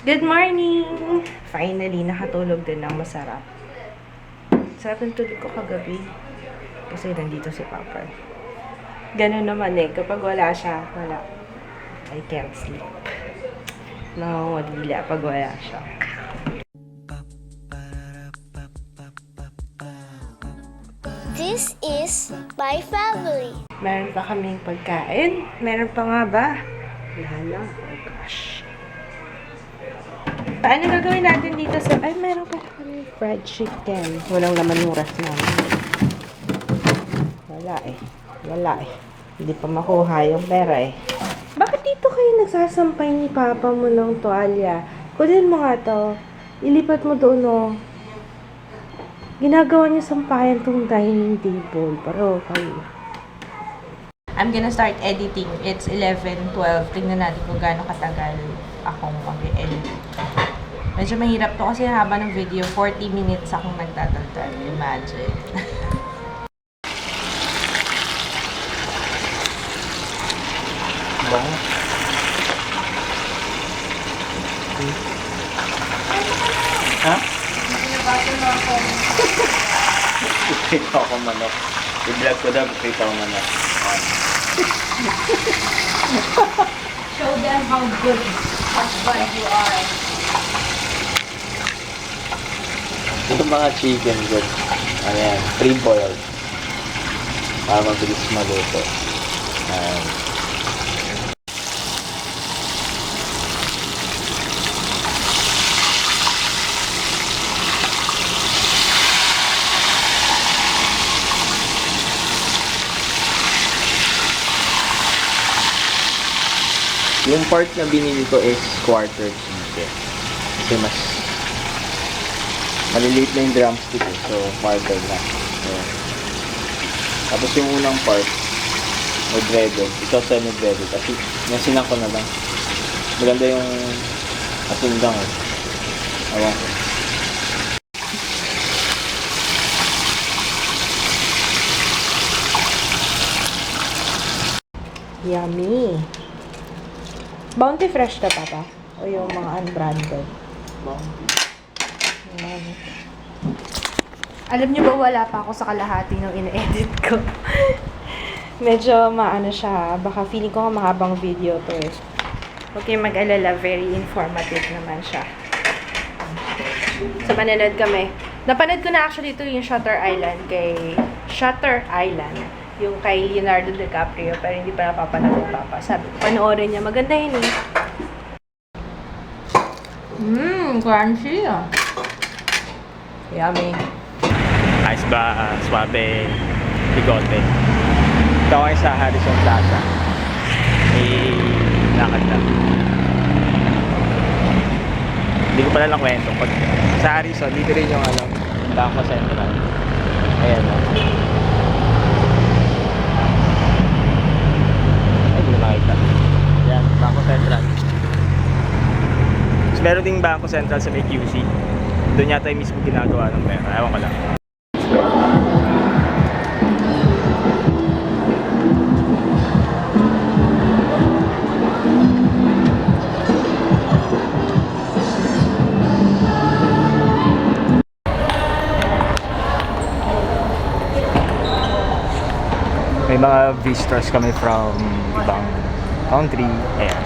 Good morning! Finally, nakatulog din ng masarap. Sarap ng tulog ko kagabi. Kasi nandito si Papa. Ganun naman eh. Kapag wala siya, wala. I can't sleep. Nangangwadila pag wala siya. This is my family. Meron pa kaming pagkain. Meron pa nga ba? Wala na. Oh gosh. Paano gagawin natin dito sa... Ay, meron pa kami fried chicken. Walang laman yung ref namin. Wala eh. Wala eh. Hindi pa makuha yung pera eh. Bakit dito kayo nagsasampay ni Papa mo ng tuwalya? Kunin mo nga to. Ilipat mo doon oh. Ginagawa niya sampayan tong dining table. Pero kayo. I'm gonna start editing. It's 11:12. Tingnan natin kung gaano katagal akong mag-edit. Medyo mahirap to kasi haba ng video. 40 minutes akong nagtatantan. Imagine. Bang. Ha? Ipito ako manok. I-vlog ko daw, ipito ako manok. Show them how good husband you are. Yung mga chicken good. Ano yan? Pre-boiled. Para mabilis maluto. Ayan. Yung part na binili ko is quarter chicken. Kasi mas maliliit na yung drumstick eh. So, quarter na. So, tapos yung unang part, mag-breaded. Ito semi-breaded. Kasi, nasinan ko na lang. Maganda yung asundang eh. Ewan ko. Yummy. Bounty Fresh na, Papa? O yung mga unbranded? Ayan. Alam niyo ba, wala pa ako sa kalahati nung ina-edit ko. Medyo maano siya. Baka feeling ko mahabang video to eh. Huwag kayong mag-alala. Very informative naman siya. So, mananood kami. Napanood ko na actually ito yung Shutter Island kay Shutter Island. Yung kay Leonardo DiCaprio, pero hindi pa napapanood ng Papa. Sabi ko, panoorin niya. Maganda yun eh. Crunchy ah. Yummy. Ayos ba? Suabe. Bigote. Ito kayo sa Harrison Plaza. Lakad na. Hindi ko pala lang kwento. Pag sa Harrison, dito rin yung Bangko Central. Ayan o. Ay, hindi ko nakita. Ayan, Bangko Central. Tapos meron ding Bangko Central sa may QC. Doon yata yung mismo ginagawa ng pera. Ewan ko lang. May mga visitors kami from ibang country. Ayan.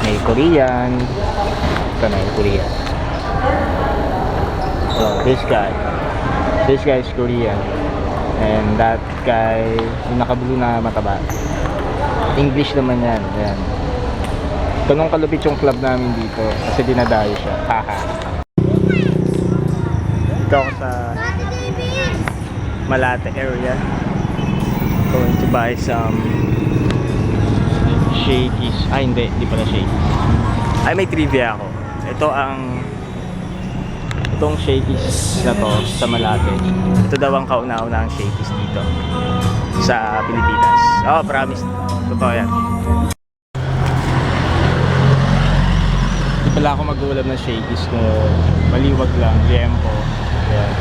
May Korean. Ito na yung Korean. So, this guy is Korean. And that guy, yung nakablue na mataba. English naman yan. Ayan. Ganun kalupit yung club namin dito. Kasi dinadayo siya. Haha. Ito ako sa Malate area. Going to buy some shakies. Ay, hindi pala shakies. Ay, may trivia ako. Itong shakies na to sa Malate. Ito daw ang kauna-unahang shakies dito sa Pilipinas. Oh, promise. Totoo yan. Hindi pala ako mag-ulam ng shakies ko. Maliwag lang. Liempo. Ayan.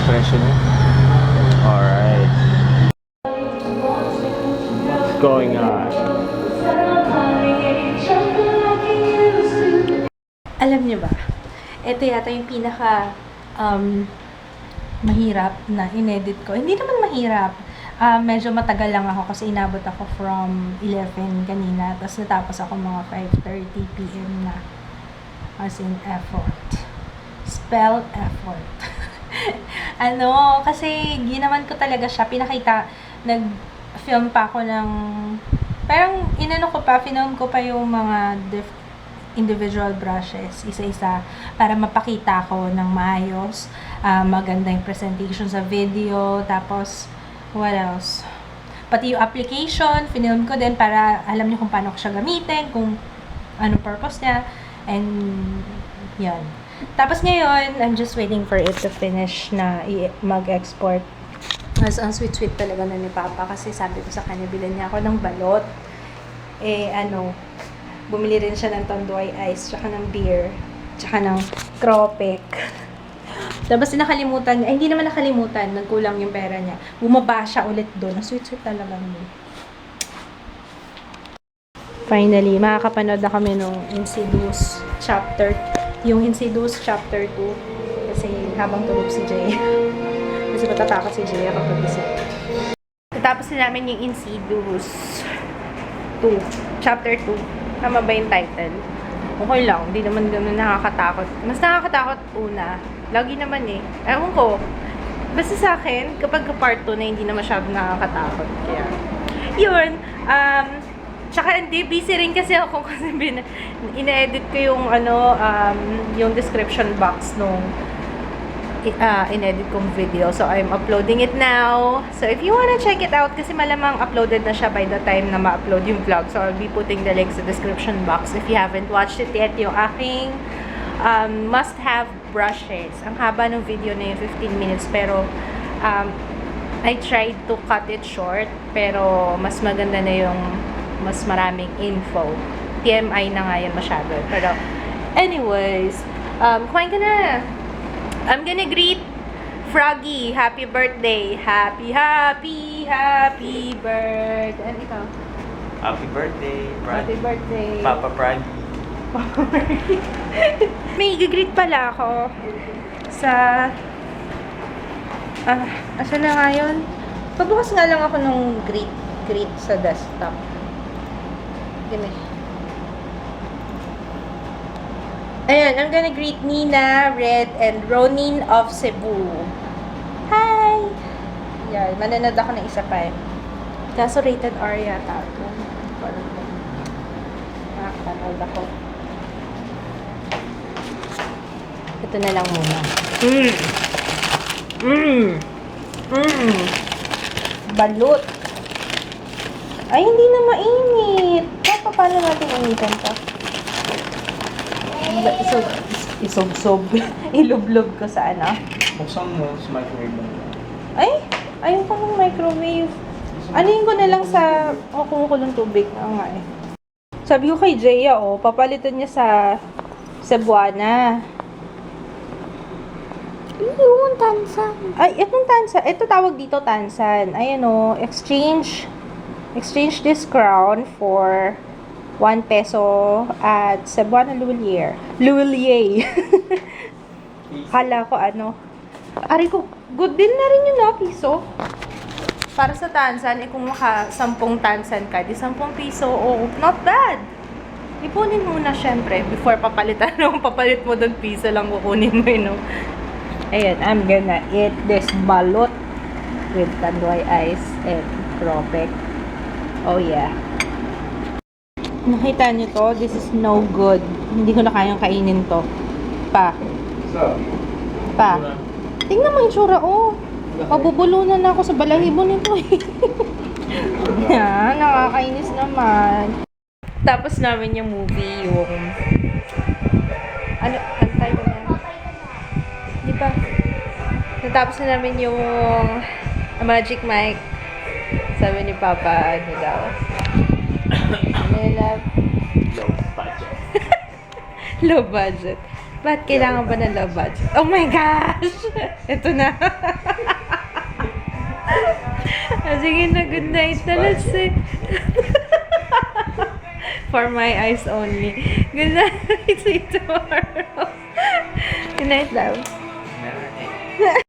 Presyo niya. Alright. What's going on? Alam niyo ba, ito yata yung pinaka mahirap na inedit ko. Hindi naman mahirap. Medyo matagal lang ako kasi inabot ako from 11 kanina. Tapos natapos ako mga 5:30 p.m. na. As in effort. Spell effort. Kasi ginawan ko talaga siya. Pinakita, nag-film pa ako ng, parang film ko pa yung mga individual brushes, isa-isa, para mapakita ko ng maayos, maganda yung presentation sa video, tapos, what else? Pati yung application, film ko din para alam niyo kung paano ko siya gamitin, kung ano purpose niya, and yun. Tapos ngayon, I'm just waiting for it to finish na mag-export. Mas ang sweet-sweet talaga na ni Papa kasi sabi ko sa kanya, bilhin niya ako ng balot. Bumili rin siya ng Tanduay Ice, tsaka ng beer, tsaka ng Cropek. Tapos nakalimutan niya, hindi naman nakalimutan, nagkulang yung pera niya. Bumaba siya ulit doon. Ang sweet-sweet talaga niya. Finally, makakapanood na kami nung Insidious chapter, yung Insidious chapter 2. Kasi habang tulog si Jay. Kasi matatakot si Jay kapag gising. Natapos na namin yung Insidious 2, chapter 2. Tama ba yung title? Okay lang, hindi naman ganun nakakatakot. Mas nakakatakot una. Lagi naman eh. Ewan ko. Basta sa akin, kapag part 2 na hindi na masyado nakakatakot. Kaya, yun. Tsaka hindi, busy rin kasi ako kasi ina-edit ko yung yung description box nung in-edit kong video. So, I'm uploading it now. So, if you wanna check it out, kasi malamang uploaded na siya by the time na ma-upload yung vlog. So, I'll be putting the link sa description box. If you haven't watched it yet, yung aking must-have brushes. Ang haba ng video na yung 15 minutes, pero I tried to cut it short, pero mas maganda na yung mas maraming info. TMI na nga yan masyado. Pero, anyways, kumain ka na! I'm gonna greet Froggy. Happy birthday. Happy birthday. And ikaw? Happy birthday, Happy birthday. Papa Pragi. May i-greet pala ako sa asan na nga yun? Pabukas nga lang ako nung greet sa desktop. Gimme. Ayan, I'm gonna greet Nina, Red, and Ronin of Cebu. Hi! Yan, mananood ako ng isa pa eh. Kaso rated R yata ito. Nakakanood ako. Ito na lang muna. Balut. Ay, hindi na mainit. Paano natin initan to? Isob-sob. Ilublob ko sa ano. Buksan mo sa microwave mo. Ay, ayaw ko ng microwave. Anuin ko na lang sa kumukulong tubig. Nga eh. Sabi ko kay Jaya, papalitan niya sa Cebuana. Yung tansan. Ay, itong tansan. Ito tawag dito tansan. Ayan exchange this crown for 1 peso at Cebuana Lulier. Kala ko Ari ko, good din na rin yun piso. Para sa tansan, kung maka 10 tansan ka, di 10 piso. Oh, not bad. Ipunin muna syempre before papalitan papalit mo doon piso lang kukunin mo Ayan, I'm gonna eat this balot with Tanduay Ice and Cropek. Oh yeah. Nakita niyo to? This is no good. Hindi ko na kayang kainin to. Pa. Tingnan mo yung tsura, Mabubulunan na ako sa balahibo nito Yan, nakakainis naman. Tapos namin yung movie, yung ano title niya? Di ba? Natapos na namin yung Magic Mike. Sabi ni Papa, daw? Low budget. Ba't kailangan ba ng low budget? Oh my gosh! Ito na. Sige na, good night na. Let's say. For my eyes only. Good night. See you tomorrow. Good night, love.